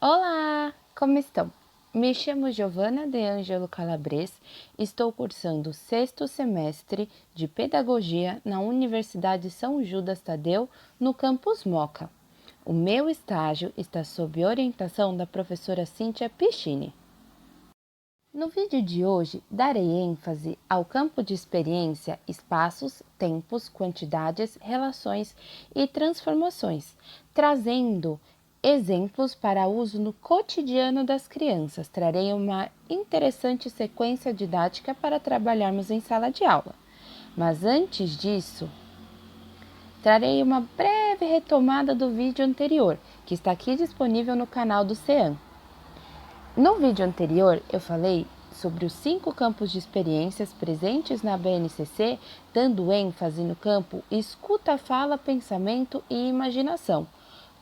Olá, como estão? Me chamo Giovana de Ângelo Calabres, estou cursando o sexto semestre de Pedagogia na Universidade São Judas Tadeu, no campus Moca. O meu estágio está sob orientação da professora Cíntia Piccini. No vídeo de hoje, darei ênfase ao campo de experiência, espaços, tempos, quantidades, relações e transformações, trazendo exemplos para uso no cotidiano das crianças. Trarei uma interessante sequência didática para trabalharmos em sala de aula. Mas antes disso, trarei uma breve retomada do vídeo anterior, que está aqui disponível no canal do CEAM. No vídeo anterior, eu falei sobre os 5 campos de experiências presentes na BNCC, dando ênfase no campo escuta, fala, pensamento e imaginação.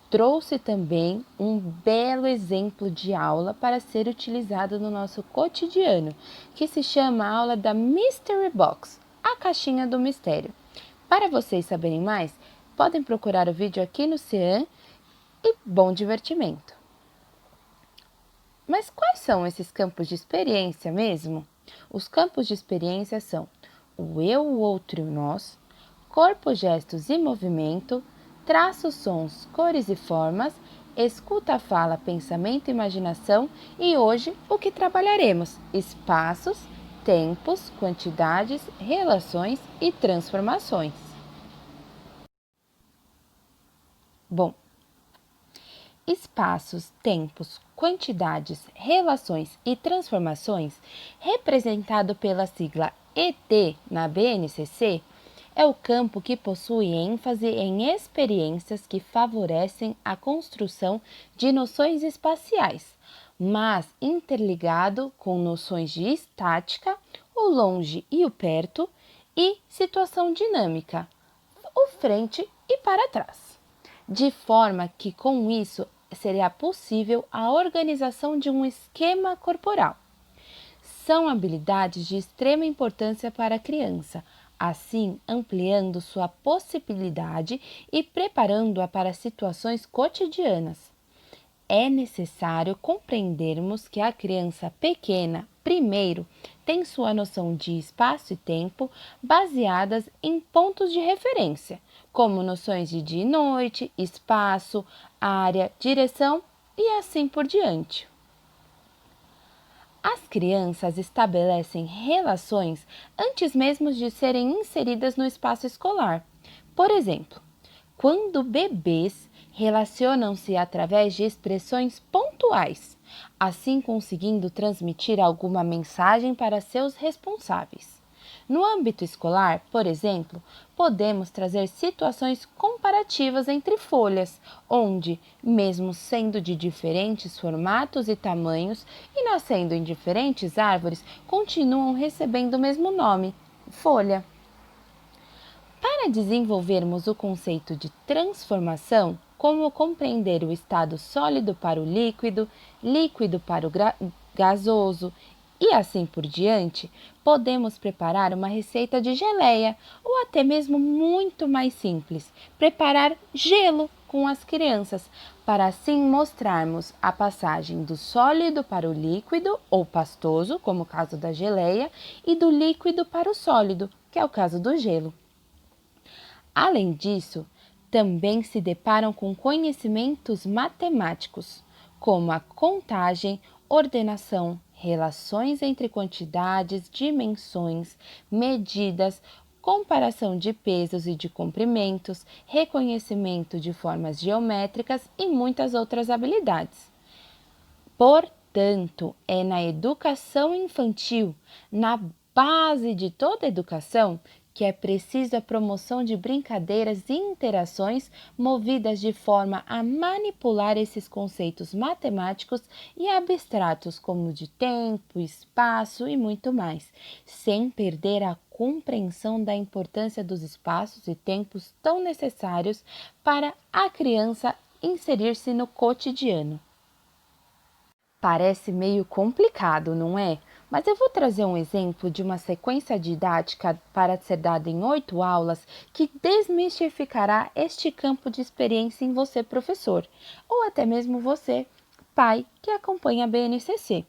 Trouxe também um belo exemplo de aula para ser utilizado no nosso cotidiano, que se chama a aula da Mystery Box, a caixinha do mistério. Para vocês saberem mais, podem procurar o vídeo aqui no CEAM e bom divertimento! Mas quais são esses campos de experiência mesmo? Os campos de experiência são o eu, o outro e o nós, corpo, gestos e movimento, traços, sons, cores e formas, escuta, fala, pensamento e imaginação e hoje o que trabalharemos? Espaços, tempos, quantidades, relações e transformações. Bom, espaços, tempos, quantidades, relações e transformações, representado pela sigla ET na BNCC, é o campo que possui ênfase em experiências que favorecem a construção de noções espaciais, mas interligado com noções de estática, o longe e o perto, e situação dinâmica, o frente e para trás, de forma que com isso seria possível a organização de um esquema corporal. São habilidades de extrema importância para a criança, assim ampliando sua possibilidade e preparando-a para situações cotidianas. É necessário compreendermos que a criança pequena, primeiro, tem sua noção de espaço e tempo baseadas em pontos de referência, como noções de dia e noite, espaço, área, direção e assim por diante. As crianças estabelecem relações antes mesmo de serem inseridas no espaço escolar. Por exemplo, quando bebês relacionam-se através de expressões pontuais, assim conseguindo transmitir alguma mensagem para seus responsáveis. No âmbito escolar, por exemplo, podemos trazer situações comparativas entre folhas, onde, mesmo sendo de diferentes formatos e tamanhos e nascendo em diferentes árvores, continuam recebendo o mesmo nome, folha. Para desenvolvermos o conceito de transformação, como compreender o estado sólido para o líquido, líquido para o gasoso e assim por diante, podemos preparar uma receita de geleia ou até mesmo muito mais simples, preparar gelo com as crianças, para assim mostrarmos a passagem do sólido para o líquido ou pastoso, como o caso da geleia, e do líquido para o sólido, que é o caso do gelo. Além disso, também se deparam com conhecimentos matemáticos, como a contagem, ordenação, relações entre quantidades, dimensões, medidas, comparação de pesos e de comprimentos, reconhecimento de formas geométricas e muitas outras habilidades. Portanto, é na educação infantil, na base de toda educação, que é preciso a promoção de brincadeiras e interações movidas de forma a manipular esses conceitos matemáticos e abstratos como de tempo, espaço e muito mais, sem perder a compreensão da importância dos espaços e tempos tão necessários para a criança inserir-se no cotidiano. Parece meio complicado, não é? Mas eu vou trazer um exemplo de uma sequência didática para ser dada em 8 aulas que desmistificará este campo de experiência em você, professor, ou até mesmo você, pai que acompanha a BNCC.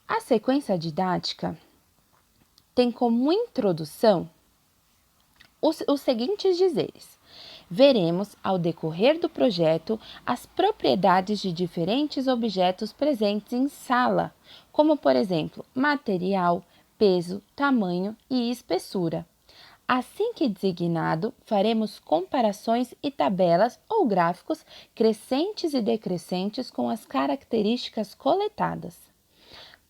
A sequência didática tem como introdução os seguintes dizeres. Veremos, ao decorrer do projeto, as propriedades de diferentes objetos presentes em sala, como, por exemplo, material, peso, tamanho e espessura. Assim que designado, faremos comparações e tabelas ou gráficos crescentes e decrescentes com as características coletadas.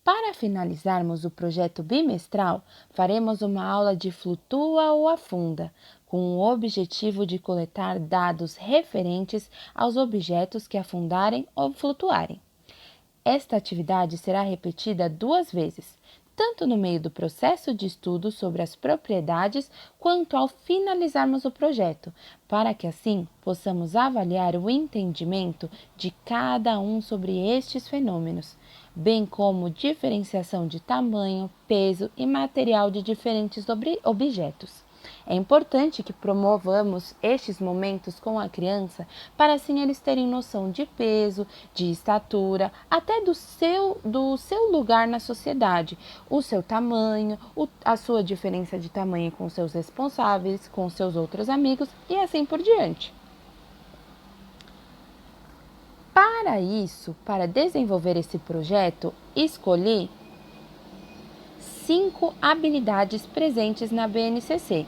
Para finalizarmos o projeto bimestral, faremos uma aula de flutua ou afunda, com o objetivo de coletar dados referentes aos objetos que afundarem ou flutuarem. Esta atividade será repetida 2 vezes, tanto no meio do processo de estudo sobre as propriedades, quanto ao finalizarmos o projeto, para que assim possamos avaliar o entendimento de cada um sobre estes fenômenos, bem como diferenciação de tamanho, peso e material de diferentes objetos. É importante que promovamos estes momentos com a criança para assim eles terem noção de peso, de estatura, até do seu lugar na sociedade, o seu tamanho, a sua diferença de tamanho com seus responsáveis, com seus outros amigos e assim por diante. Para isso, para desenvolver esse projeto, escolhi 5 habilidades presentes na BNCC,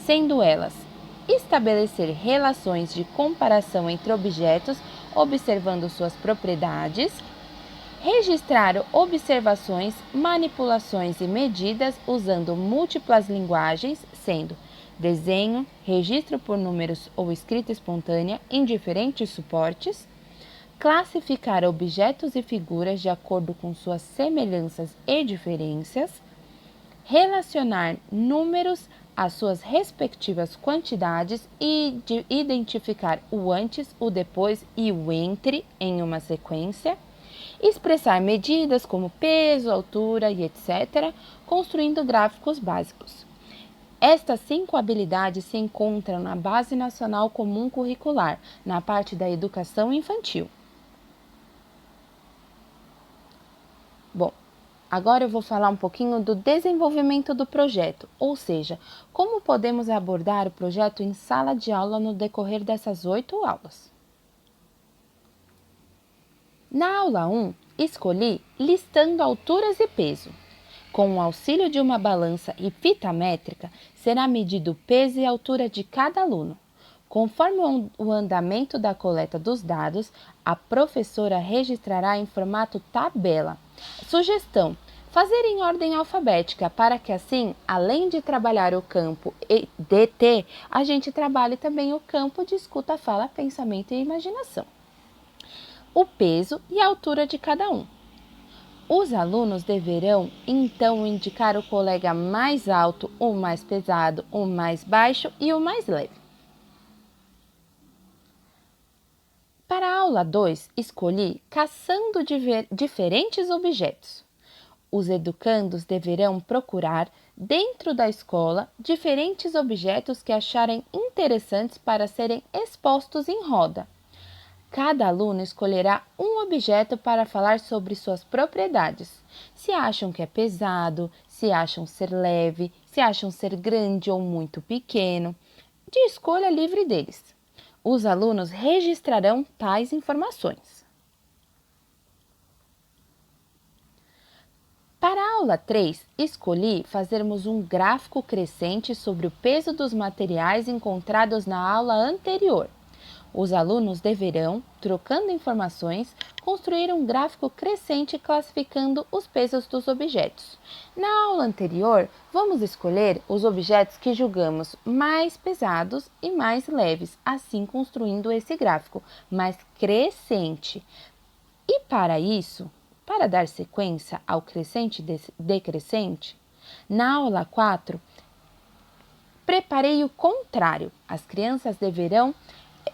sendo elas estabelecer relações de comparação entre objetos, observando suas propriedades, registrar observações, manipulações e medidas usando múltiplas linguagens, sendo desenho, registro por números ou escrita espontânea em diferentes suportes, classificar objetos e figuras de acordo com suas semelhanças e diferenças, relacionar números às suas respectivas quantidades e identificar o antes, o depois e o entre em uma sequência, expressar medidas como peso, altura e etc., construindo gráficos básicos. Estas 5 habilidades se encontram na Base Nacional Comum Curricular, na parte da educação infantil. Bom, agora eu vou falar um pouquinho do desenvolvimento do projeto, ou seja, como podemos abordar o projeto em sala de aula no decorrer dessas 8 aulas. Na aula 1, escolhi listando alturas e peso. Com o auxílio de uma balança e fita métrica, será medido o peso e a altura de cada aluno. Conforme o andamento da coleta dos dados, a professora registrará em formato tabela. Sugestão: fazer em ordem alfabética, para que assim, além de trabalhar o campo DT, a gente trabalhe também o campo de escuta, fala, pensamento e imaginação. O peso e a altura de cada um. Os alunos deverão, então, indicar o colega mais alto, o mais pesado, o mais baixo e o mais leve. Para a aula 2, escolhi caçando diferentes objetos. Os educandos deverão procurar, dentro da escola, diferentes objetos que acharem interessantes para serem expostos em roda. Cada aluno escolherá um objeto para falar sobre suas propriedades. Se acham que é pesado, se acham ser leve, se acham ser grande ou muito pequeno, de escolha livre deles. Os alunos registrarão tais informações. Para a aula 3, escolhi fazermos um gráfico crescente sobre o peso dos materiais encontrados na aula anterior. Os alunos deverão, trocando informações, construir um gráfico crescente classificando os pesos dos objetos. Na aula anterior, vamos escolher os objetos que julgamos mais pesados e mais leves, assim construindo esse gráfico, mais crescente. E para isso, para dar sequência ao crescente e decrescente, na aula 4, preparei o contrário. As crianças deverão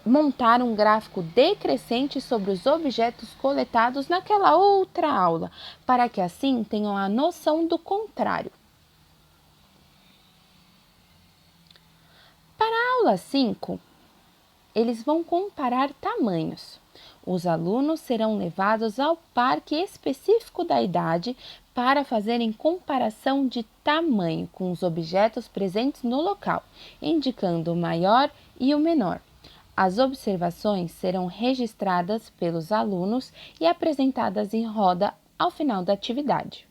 montar um gráfico decrescente sobre os objetos coletados naquela outra aula, para que assim tenham a noção do contrário. Para a aula 5, eles vão comparar tamanhos. Os alunos serão levados ao parque específico da idade para fazerem comparação de tamanho com os objetos presentes no local, indicando o maior e o menor. As observações serão registradas pelos alunos e apresentadas em roda ao final da atividade.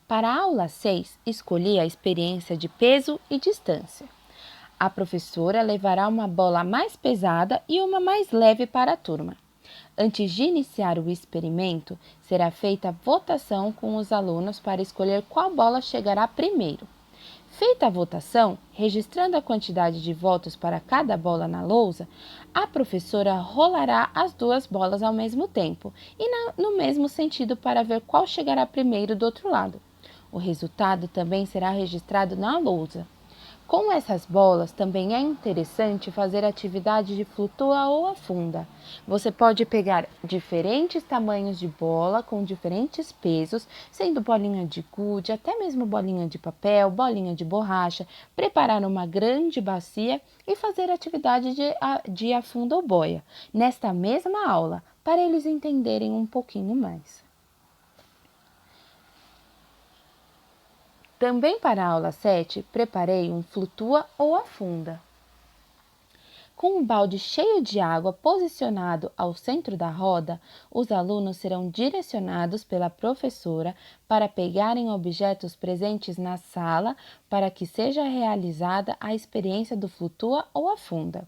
Para a aula 6, escolhi a experiência de peso e distância. A professora levará uma bola mais pesada e uma mais leve para a turma. Antes de iniciar o experimento, será feita a votação com os alunos para escolher qual bola chegará primeiro. Feita a votação, registrando a quantidade de votos para cada bola na lousa, a professora rolará as duas bolas ao mesmo tempo e no mesmo sentido para ver qual chegará primeiro do outro lado. O resultado também será registrado na lousa. Com essas bolas, também é interessante fazer atividade de flutua ou afunda. Você pode pegar diferentes tamanhos de bola com diferentes pesos, sendo bolinha de gude, até mesmo bolinha de papel, bolinha de borracha, preparar uma grande bacia e fazer atividade de afunda ou boia, nesta mesma aula, para eles entenderem um pouquinho mais. Também para a aula 7, preparei um flutua ou afunda. Com um balde cheio de água posicionado ao centro da roda, os alunos serão direcionados pela professora para pegarem objetos presentes na sala para que seja realizada a experiência do flutua ou afunda.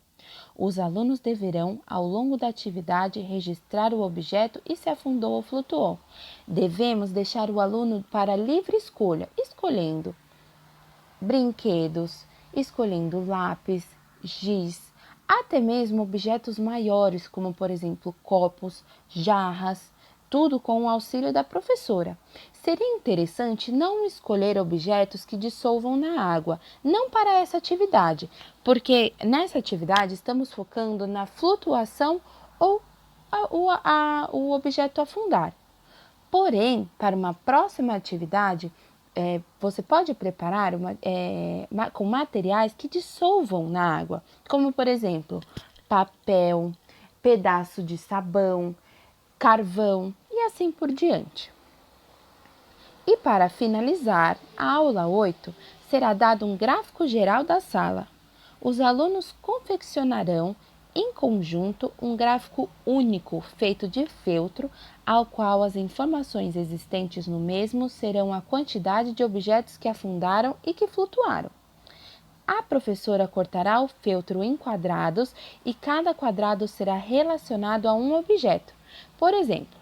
Os alunos deverão, ao longo da atividade, registrar o objeto e se afundou ou flutuou. Devemos deixar o aluno para livre escolha, escolhendo brinquedos, escolhendo lápis, giz, até mesmo objetos maiores, como por exemplo copos, jarras, tudo com o auxílio da professora. Seria interessante não escolher objetos que dissolvam na água, não para essa atividade, porque nessa atividade estamos focando na flutuação ou o objeto afundar. Porém, para uma próxima atividade, você pode preparar com materiais que dissolvam na água, como por exemplo, papel, pedaço de sabão, carvão e assim por diante. E para finalizar, a aula 8 será dado um gráfico geral da sala. Os alunos confeccionarão em conjunto um gráfico único feito de feltro, ao qual as informações existentes no mesmo serão a quantidade de objetos que afundaram e que flutuaram. A professora cortará o feltro em quadrados e cada quadrado será relacionado a um objeto. Por exemplo,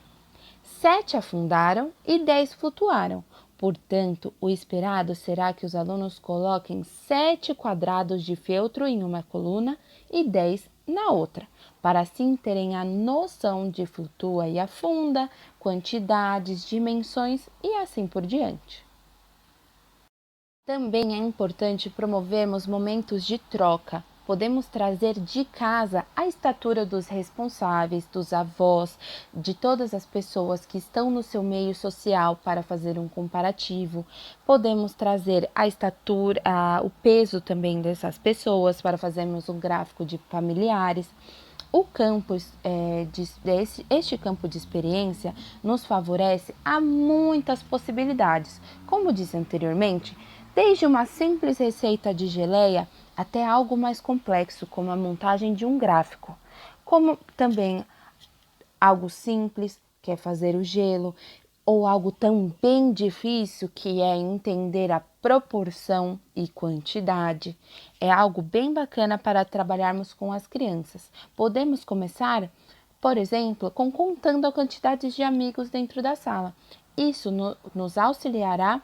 7 afundaram e 10 flutuaram. Portanto, o esperado será que os alunos coloquem 7 quadrados de feltro em uma coluna e 10 na outra, para assim terem a noção de flutua e afunda, quantidades, dimensões e assim por diante. Também é importante promovermos momentos de troca. Podemos trazer de casa a estatura dos responsáveis, dos avós, de todas as pessoas que estão no seu meio social para fazer um comparativo. Podemos trazer a estatura, o peso também dessas pessoas para fazermos um gráfico de familiares. O este campo de experiência nos favorece a muitas possibilidades. Como disse anteriormente, desde uma simples receita de geleia até algo mais complexo, como a montagem de um gráfico, como também algo simples, que é fazer o gelo, ou algo também difícil, que é entender a proporção e quantidade. É algo bem bacana para trabalharmos com as crianças. Podemos começar, por exemplo, contando a quantidade de amigos dentro da sala. Isso nos auxiliará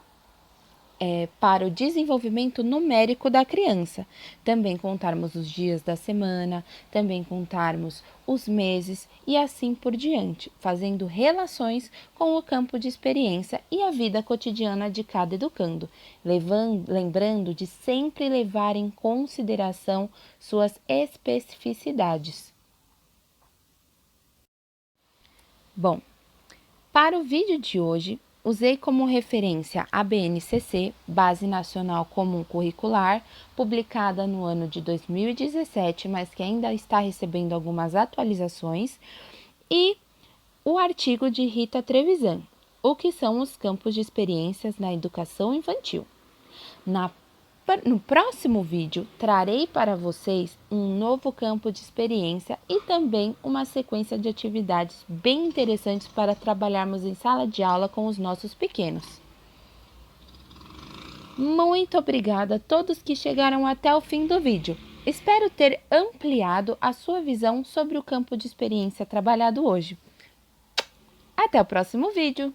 para o desenvolvimento numérico da criança. Também contarmos os dias da semana, também contarmos os meses e assim por diante, fazendo relações com o campo de experiência e a vida cotidiana de cada educando, lembrando de sempre levar em consideração suas especificidades. Bom, para o vídeo de hoje, Usei como referência a BNCC, Base Nacional Comum Curricular, publicada no ano de 2017, mas que ainda está recebendo algumas atualizações, e o artigo de Rita Trevisan, O que são os campos de experiências na educação infantil. No próximo vídeo, trarei para vocês um novo campo de experiência e também uma sequência de atividades bem interessantes para trabalharmos em sala de aula com os nossos pequenos. Muito obrigada a todos que chegaram até o fim do vídeo. Espero ter ampliado a sua visão sobre o campo de experiência trabalhado hoje. Até o próximo vídeo!